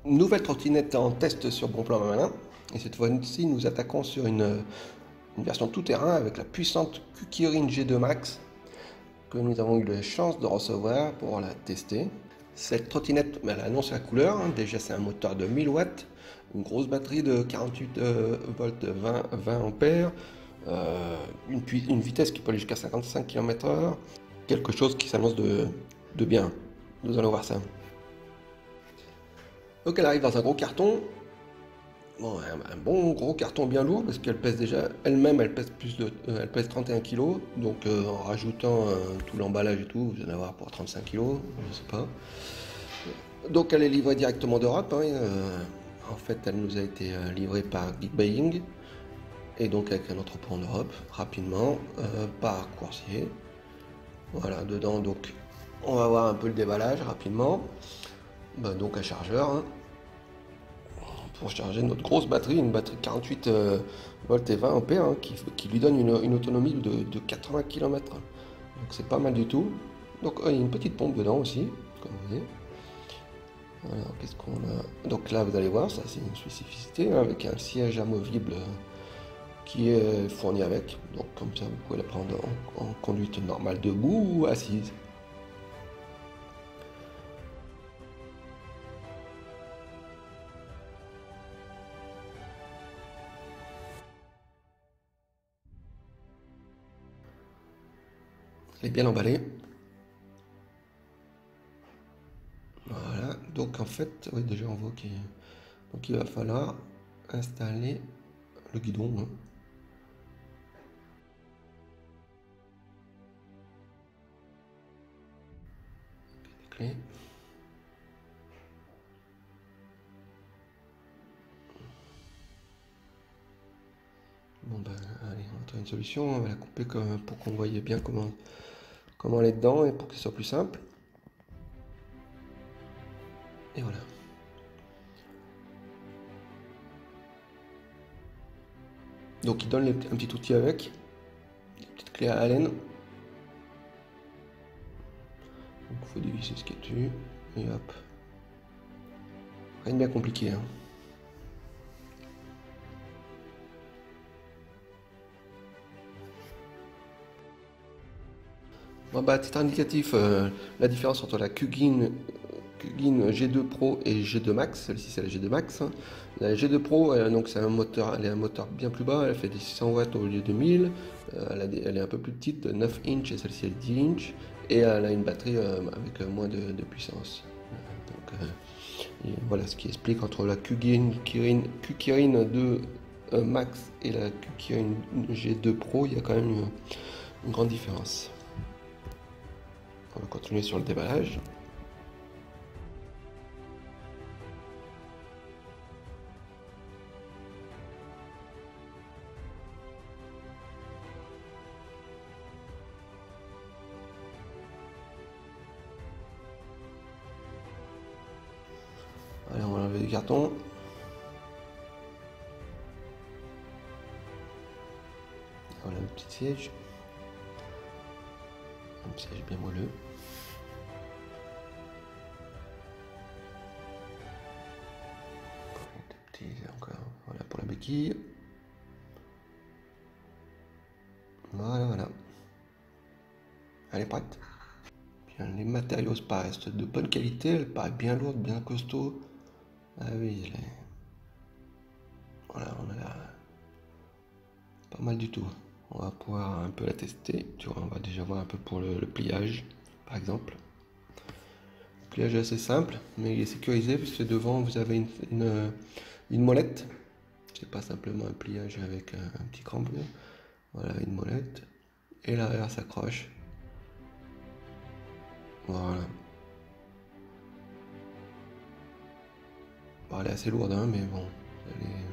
Nouvelle trottinette en test sur Bon Plan Malin. Et cette fois-ci, nous attaquons sur une version tout-terrain avec la puissante Kukirin G2 Max que nous avons eu la chance de recevoir pour la tester. Cette trottinette, elle annonce la couleur. Déjà, c'est un moteur de 1000 watts, une grosse batterie de 48 volts 20 ampères, une vitesse qui peut aller jusqu'à 55 km/h. Quelque chose qui s'annonce de bien. Nous allons voir ça. Donc elle arrive dans un gros carton, bon, un bon gros carton bien lourd parce qu'elle pèse déjà, elle-même elle pèse elle pèse 31 kg, donc en rajoutant tout l'emballage et tout, vous allez avoir pour 35 kg, je sais pas. Donc elle est livrée directement d'Europe, hein, en fait elle nous a été livrée par Geek Buying et donc avec un entrepôt en Europe, rapidement, par coursier. Voilà, dedans donc on va voir un peu le déballage rapidement. Bah, donc un chargeur, hein, pour charger notre grosse batterie, une batterie 48 volts et 20 ampères, hein, qui lui donne une autonomie de 80 km. Donc c'est pas mal du tout. Donc il y a une petite pompe dedans aussi, comme vous voyez. Alors qu'est-ce qu'on a? Donc là vous allez voir, ça c'est une spécificité, hein, avec un siège amovible qui est fourni avec. Donc comme ça vous pouvez la prendre en conduite normale debout ou assise. Elle est bien emballée. Voilà, donc en fait, oui, déjà on voit qu'il va falloir installer le guidon, hein. Les clés. Bon ben allez, on va trouver une solution, on va la couper pour qu'on voie bien comment elle est dedans et pour que ce soit plus simple. Et voilà. Donc il donne un petit outil avec, des petites clés à Allen. Donc il faut dévisser ce qui est dessus, et hop. Rien de bien compliqué, hein. Bon bah titre indicatif, la différence entre la Kugin G2 Pro et G2 Max, celle-ci c'est la G2 Max. La G2 Pro, donc c'est un moteur, elle a un moteur bien plus bas, elle fait des 600 watts au lieu de 1000, elle est un peu plus petite, de 9 inches et celle-ci est 10 inches, et elle a une batterie avec moins de puissance. Donc voilà ce qui explique entre la Kukirin 2 Max et la Kukirin G2 Pro, il y a quand même une grande différence. On va continuer sur le déballage. Allez, on va enlever les cartons. Voilà le petit siège. Un siège bien moelleux. Encore, voilà pour la béquille. Voilà. Elle est prête. Bien, les matériaux paraissent de bonne qualité, elle paraît bien lourde, bien costaud. Ah oui, elle est... Voilà, on a la... pas mal du tout. On va pouvoir un peu la tester. Tu vois, on va déjà voir un peu pour le pliage, par exemple. Le pliage est assez simple, mais il est sécurisé puisque devant vous avez une molette. C'est pas simplement un pliage avec un petit crampon. Voilà, une molette. Et l'arrière s'accroche. Voilà. Bon, elle est assez lourde, hein, mais bon, elle est...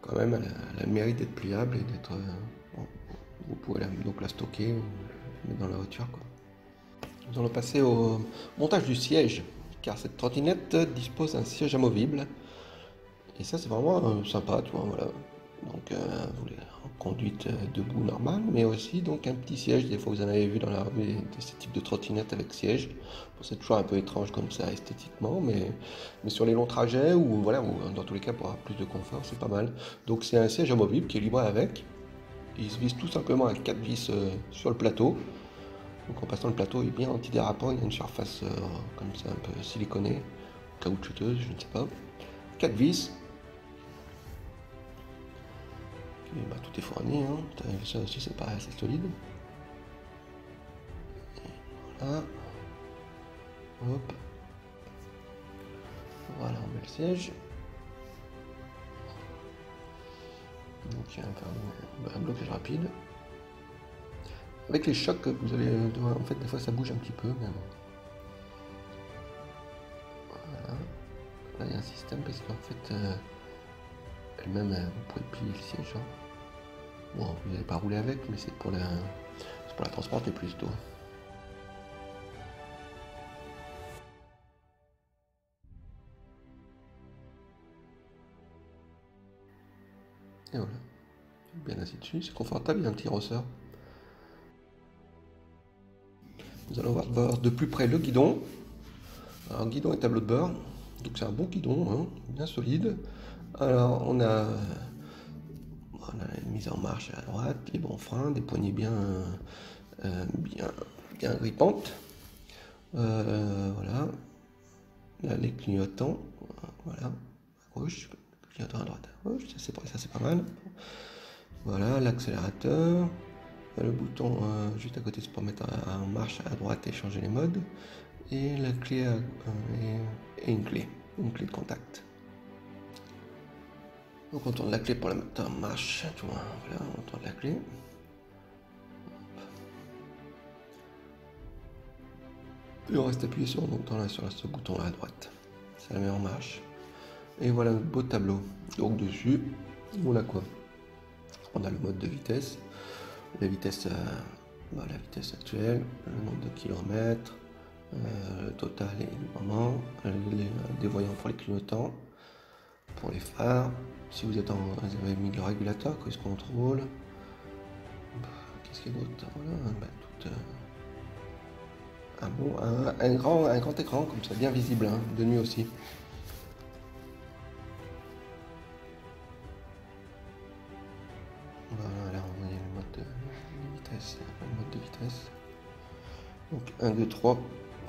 quand même, elle a le mérite d'être pliable et d'être... bon, vous pouvez donc la stocker ou la mettre dans la voiture, quoi. Nous allons passer au montage du siège, car cette trottinette dispose d'un siège amovible. Et ça, c'est vraiment sympa, tu vois, voilà. Donc vous les conduite debout normale, mais aussi donc un petit siège. Des fois vous en avez vu dans la rue de ce type de trottinette avec siège. Bon, c'est toujours un peu étrange comme ça esthétiquement, mais sur les longs trajets ou voilà, ou dans tous les cas pour avoir plus de confort, c'est pas mal. Donc c'est un siège amovible qui est libre avec. Il se vise tout simplement à 4 vis sur le plateau. Donc en passant le plateau il est bien antidérapant, il y a une surface comme ça un peu siliconée, caoutchouteuse, je ne sais pas. 4 vis. Et bah, tout est fourni, hein. Ça aussi c'est pas assez solide. Voilà. Hop. Voilà, on met le siège. Donc il y a un blocage rapide. Avec les chocs, vous allez devoir, en fait, des fois ça bouge un petit peu, mais bon. Voilà. Là il y a un système parce qu'en fait, elle-même, vous pouvez plier le siège. Hein. Bon, vous n'allez pas rouler avec, mais c'est pour la transporter plus tôt. Et voilà. Bien assis dessus, c'est confortable, il y a un petit ressort. Nous allons voir de plus près le guidon. Alors, guidon et tableau de bord. Donc c'est un bon guidon, hein, bien solide. Alors on a une mise en marche à droite, les bons freins, des poignées bien grippantes. Voilà. Là, les clignotants. Voilà. À gauche, clignotant à droite, à gauche. Ça c'est pas mal. Voilà, l'accélérateur. Le bouton juste à côté, c'est pour mettre en marche à droite et changer les modes. Et la clé et une clé de contact. Donc on tourne la clé pour la mettre en marche, tu vois, voilà, on tourne la clé. Et on reste appuyé sur ce bouton là à droite. Ça la met en marche. Et voilà notre beau tableau. Donc dessus, on a quoi? On a le mode de vitesse, la vitesse actuelle, le nombre de kilomètres, le total et le moment, des voyants pour les clignotants, pour les phares. Si vous avez mis le régulateur, cruise control. Qu'est-ce qu'il y a d'autre? Voilà, un grand écran comme ça, bien visible, hein, de nuit aussi. Voilà, là on a le mode de vitesse. Donc 1, 2, 3.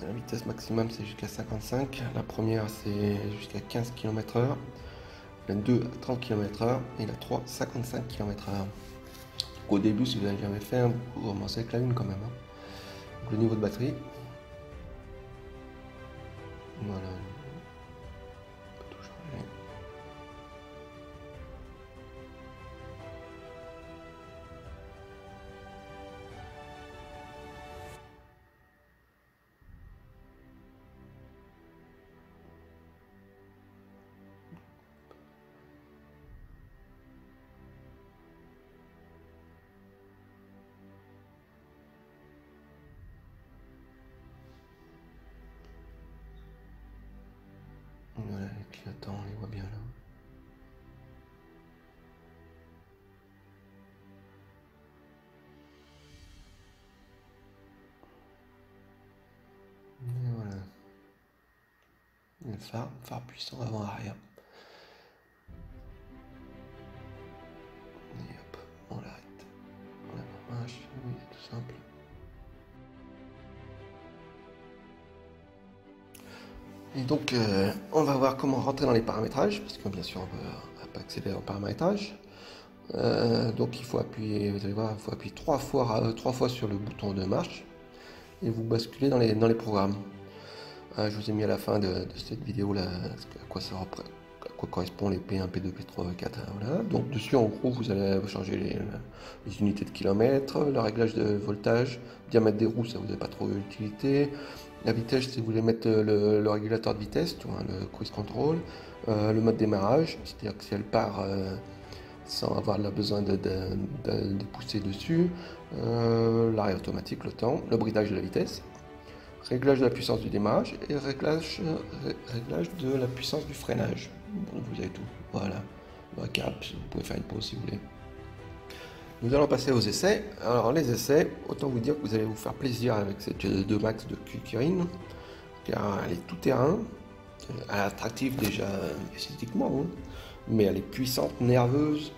La vitesse maximum c'est jusqu'à 55. La première c'est jusqu'à 15 km/h. La 2 à 30 km/h. Et la 3 55 km/h. Au début, si vous n'avez jamais fait, vous commencez avec la 1 quand même. Hein. Donc, le niveau de batterie. Voilà. On peut tout changer. Voilà, les clignotants, on les voit bien là. Et voilà. Le phare puissant avant-arrière. Et hop, on l'arrête. On la marche, oui, c'est tout simple. Et donc, on va voir comment rentrer dans les paramétrages, parce que bien sûr, on ne va pas accéder au paramétrage. Donc, il faut appuyer, vous allez voir, il faut appuyer 3 fois sur le bouton de marche et vous basculez dans les programmes. Je vous ai mis à la fin de cette vidéo là à quoi correspond les P1, P2, P3, P4. Voilà. Donc, dessus, en gros, vous allez changer les unités de kilomètres, le réglage de voltage, diamètre des roues, ça vous n'avez pas trop d'utilité. La vitesse, si vous voulez mettre le régulateur de vitesse, tu vois, le cruise control, le mode démarrage, c'est-à-dire que si elle part sans avoir besoin de pousser dessus, l'arrêt automatique, le temps, le bridage de la vitesse, réglage de la puissance du démarrage et réglage de la puissance du freinage. Bon, vous avez tout, voilà. un cap, vous pouvez faire une pause si vous voulez. Nous allons passer aux essais. Alors les essais, autant vous dire que vous allez vous faire plaisir avec cette G2 Max de Kirin, car elle est tout terrain, elle est attractive déjà esthétiquement, hein, mais elle est puissante, nerveuse.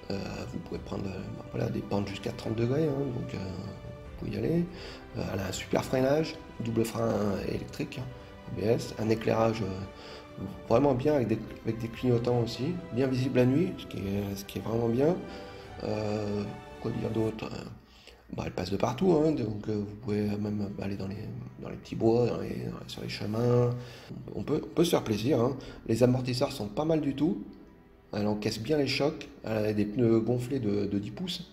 Vous pouvez prendre voilà, des pentes jusqu'à 30 degrés, hein, donc vous pouvez y aller. Elle a un super freinage, double frein électrique, ABS, un éclairage vraiment bien avec des clignotants aussi, bien visible la nuit, ce qui est vraiment bien. Quoi dire d'autre? Bah, elle passe de partout, hein, donc vous pouvez même aller dans les petits bois, sur les chemins. On peut se faire plaisir, hein. Les amortisseurs sont pas mal du tout. Elle encaisse bien les chocs. Elle a des pneus gonflés de 10 pouces.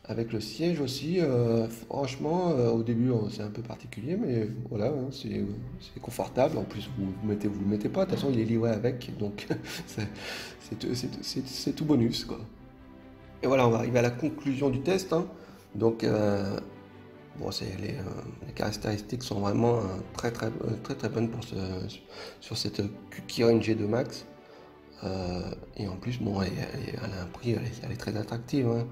Avec le siège aussi, franchement, au début c'est un peu particulier, mais voilà, hein, c'est confortable. En plus, vous le mettez pas, de toute façon il est livré avec, donc c'est c'est tout bonus, quoi. Et voilà, on va arriver à la conclusion du test, hein. Donc, bon, les caractéristiques sont vraiment très bonnes sur cette Kirin G2 Max. Et en plus, bon, elle a un prix, elle est très attractive, hein.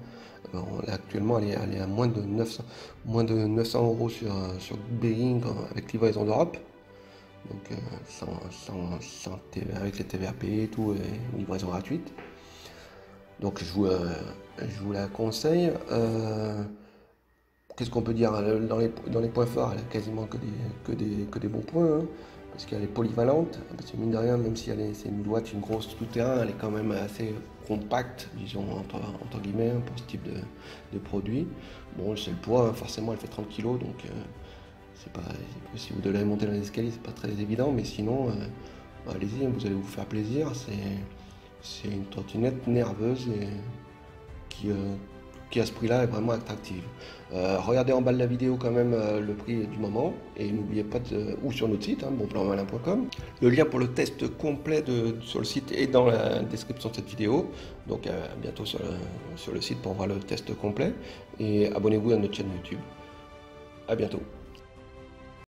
Actuellement, elle est à moins de 900 euros sur Bering avec livraison d'Europe. Donc, avec les TVA payés et tout, et livraison gratuite. Donc, je vous la conseille. Qu'est-ce qu'on peut dire? Dans les points forts, elle a quasiment que des bons points, hein, parce qu'elle est polyvalente. Parce que mine de rien, même si c'est une boîte, une grosse tout-terrain, elle est quand même assez compacte, disons, entre guillemets, hein, pour ce type de produit. Bon, c'est le poids, hein, forcément, elle fait 30 kg, donc c'est pas, si vous devez monter dans les escaliers, c'est pas très évident, mais sinon, allez-y, vous allez vous faire plaisir. C'est une trottinette nerveuse et qui, qui à ce prix-là est vraiment attractive. Regardez en bas de la vidéo quand même le prix du moment et n'oubliez pas ou sur notre site, hein, bonplanmalin.com. Le lien pour le test complet sur le site est dans la description de cette vidéo. Donc à bientôt sur le site pour voir le test complet et abonnez-vous à notre chaîne YouTube. À bientôt.